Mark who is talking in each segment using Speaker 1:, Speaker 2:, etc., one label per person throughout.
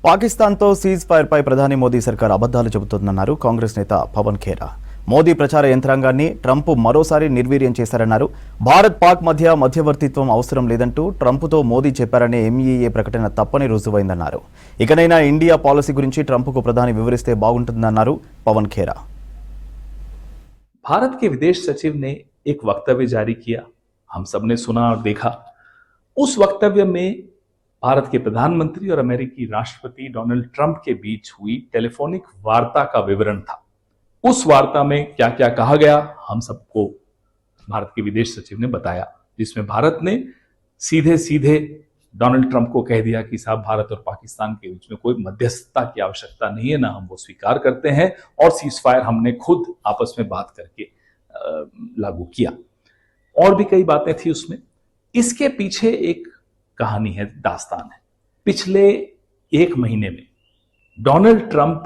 Speaker 1: పాకిస్తాన్తో సీజ్ ఫైర్పై ప్రధాని మోదీ సర్కార్ అబద్ధాలు చెబుతోందన్నారు కాంగ్రెస్ నేత పవన్ ఖేరా. మోదీ ప్రచార యంత్రాంగాన్ని ట్రంప్ మరోసారి నిర్వీర్యం చేశారన్నారు. భారత్ పాక్ మధ్య మధ్యవర్తిత్వం అవసరం లేదంటూ ట్రంప్తో మోదీ చెప్పారనే ఎంఈఏ ప్రకటన తప్పని రుజువైందన్నారు. ఇకనైనా ఇండియా పాలసీ గురించి ట్రంప్కు ప్రధాని వివరిస్తే బాగుంటుందన్నారు పవన్ ఖేరా.
Speaker 2: भारत के विदेश सचिव ने एक वक्तव्य जारी किया, हम सबने सुना और देखा। उस वक्तव्य में भारत के प्रधानमंत्री और अमेरिकी राष्ट्रपति डोनाल्ड ट्रंप के बीच हुई टेलीफोनिक वार्ता का विवरण था। उस वार्ता में क्या क्या कहा गया हम सबको भारत के विदेश सचिव ने बताया, जिसमें भारत ने सीधे सीधे डोनाल्ड ट्रंप को कह दिया कि साहब भारत और पाकिस्तान के बीच में कोई मध्यस्थता की आवश्यकता नहीं है, ना हम वो स्वीकार करते हैं, और सीजफायर हमने खुद आपस में बात करके लागू किया। और भी कई बातें थी उसमें। इसके पीछे एक कहानी है, दास्तान है। पिछले एक महीने में डोनाल्ड ट्रंप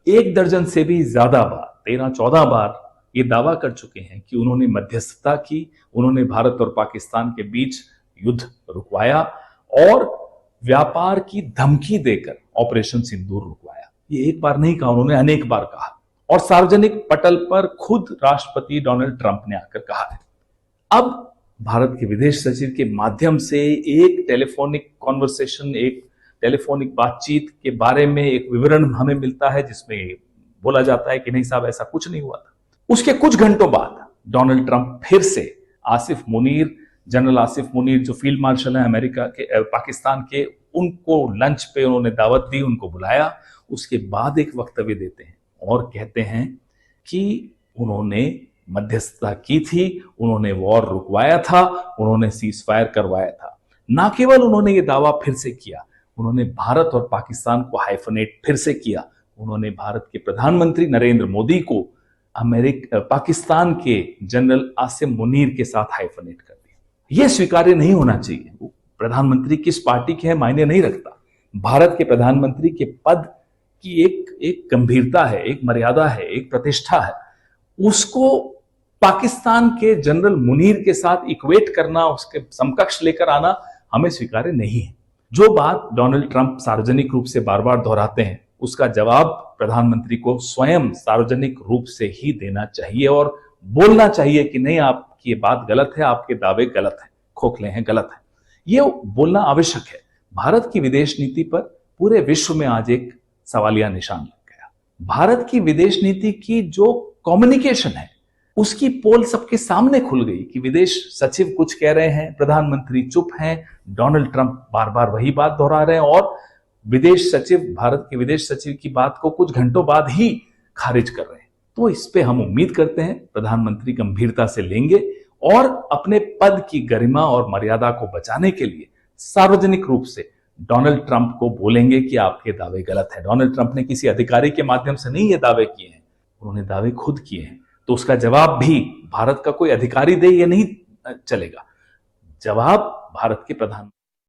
Speaker 2: 1 दर्जन से भी ज्यादा बार 13-14 बार ये दावा कर चुके हैं कि उन्होंने मध्यस्थता की, उन्होंने भारत और पाकिस्तान के बीच युद्ध रुकवाया और व्यापार की धमकी देकर ऑपरेशन सिंदूर रुकवाया। ये एक बार नहीं कहा, उन्होंने अनेक बार कहा, और सार्वजनिक पटल पर खुद राष्ट्रपति डोनाल्ड ट्रंप ने आकर कहा है। अब भारत के विदेश सचिव के माध्यम से एक टेलीफोनिक कॉन्वर्सेशन, एक टेलीफोनिक बातचीत के बारे में एक विवरण हमें मिलता है, जिसमें बोला जाता है कि नहीं साहब ऐसा कुछ नहीं हुआ था। उसके कुछ घंटों बाद डोनाल्ड ट्रंप फिर से आसिफ मुनीर, जनरल आसिफ मुनीर जो फील्ड मार्शल है अमेरिका के, पाकिस्तान के, उनको लंच पे उन्होंने दावत दी, उनको बुलाया। उसके बाद एक वक्तव्य देते हैं और कहते हैं कि उन्होंने मध्यस्थता की थी, उन्होंने वॉर रुकवाया था, उन्होंने सीज फायर करवाया था। ना केवल उन्होंने ये दावा फिर से किया, उन्होंने भारत और पाकिस्तान को हाइफनेट फिर से किया। उन्होंने भारत के प्रधानमंत्री नरेंद्र मोदी को पाकिस्तान के जनरल आसिम मुनीर के साथ हाइफनेट कर दिया। यह स्वीकार्य नहीं होना चाहिए। प्रधानमंत्री किस पार्टी के हैं मायने नहीं रखता। भारत के प्रधानमंत्री के पद की एक गंभीरता है, एक मर्यादा है, एक प्रतिष्ठा है। उसको पाकिस्तान के जनरल मुनीर के साथ इक्वेट करना, उसके समकक्ष लेकर आना हमें स्वीकार्य नहीं है। जो बात डोनाल्ड ट्रंप सार्वजनिक रूप से बार बार दोहराते हैं, उसका जवाब प्रधानमंत्री को स्वयं सार्वजनिक रूप से ही देना चाहिए और बोलना चाहिए कि नहीं, आपकी ये बात गलत है, आपके दावे गलत है, खोखले हैं, गलत है। ये बोलना आवश्यक है। भारत की विदेश नीति पर पूरे विश्व में आज एक सवालिया निशान लग गया। भारत की विदेश नीति की जो कम्युनिकेशन है, उसकी पोल सबके सामने खुल गई कि विदेश सचिव कुछ कह रहे हैं, प्रधानमंत्री चुप हैं, डोनाल्ड ट्रंप बार बार वही बात दोहरा रहे हैं, और विदेश सचिव, भारत के विदेश सचिव की बात को कुछ घंटों बाद ही खारिज कर रहे हैं। तो इस पे हम उम्मीद करते हैं प्रधानमंत्री गंभीरता से लेंगे और अपने पद की गरिमा और मर्यादा को बचाने के लिए सार्वजनिक रूप से डोनाल्ड ट्रंप को बोलेंगे कि आपके दावे गलत है। डोनाल्ड ट्रंप ने किसी अधिकारी के माध्यम से नहीं ये दावे किए हैं, उन्होंने दावे खुद किए हैं। तो उसका जवाब भी भारत का कोई अधिकारी दे, ये नहीं चलेगा। जवाब भारत के प्रधानमंत्री